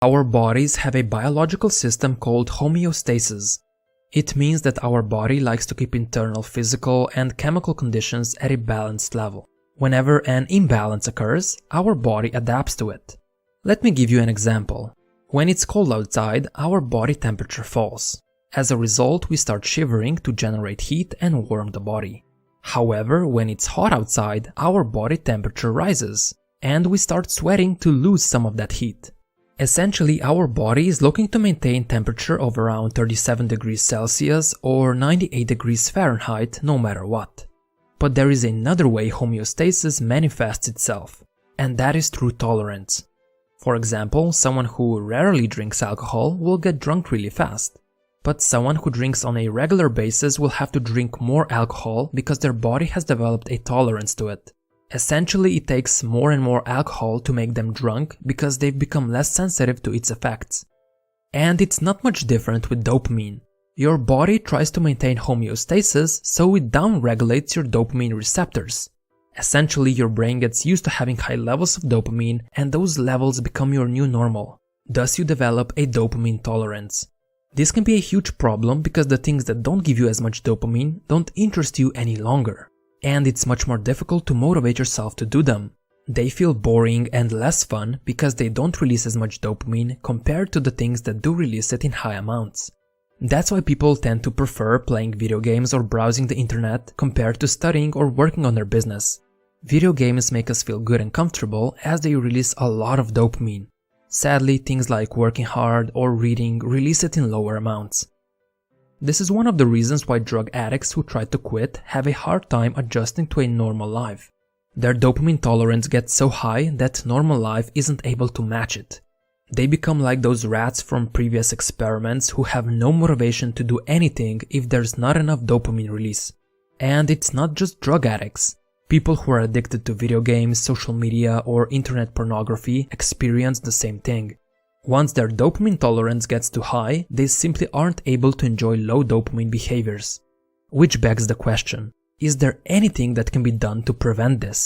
Our bodies have a biological system called homeostasis. It means that our body likes to keep internal physical and chemical conditions at a balanced level. Whenever an imbalance occurs, our body adapts to it. Let me give you an example. When it's cold outside, our body temperature falls. As a result, we start shivering to generate heat and warm the body. However, when it's hot outside, our body temperature rises, and we start sweating to lose some of that heat. Essentially, our body is looking to maintain temperature of around 37 degrees Celsius or 98 degrees Fahrenheit no matter what. But there is another way homeostasis manifests itself, and that is through tolerance. For example, someone who rarely drinks alcohol will get drunk really fast. But someone who drinks on a regular basis will have to drink more alcohol because their body has developed a tolerance to it. Essentially, it takes more and more alcohol to make them drunk because they've become less sensitive to its effects. And it's not much different with dopamine. Your body tries to maintain homeostasis, so it downregulates your dopamine receptors. Essentially, your brain gets used to having high levels of dopamine, and those levels become your new normal. Thus, you develop a dopamine tolerance. This can be a huge problem because the things that don't give you as much dopamine don't interest you any longer. And it's much more difficult to motivate yourself to do them. They feel boring and less fun because they don't release as much dopamine compared to the things that do release it in high amounts. That's why people tend to prefer playing video games or browsing the internet compared to studying or working on their business. Video games make us feel good and comfortable as they release a lot of dopamine. Sadly, things like working hard or reading release it in lower amounts. This is one of the reasons why drug addicts who try to quit have a hard time adjusting to a normal life. Their dopamine tolerance gets so high that normal life isn't able to match it. They become like those rats from previous experiments who have no motivation to do anything if there's not enough dopamine release. And it's not just drug addicts. People who are addicted to video games, social media, or internet pornography experience the same thing. Once their dopamine tolerance gets too high, they simply aren't able to enjoy low dopamine behaviors. Which begs the question, is there anything that can be done to prevent this?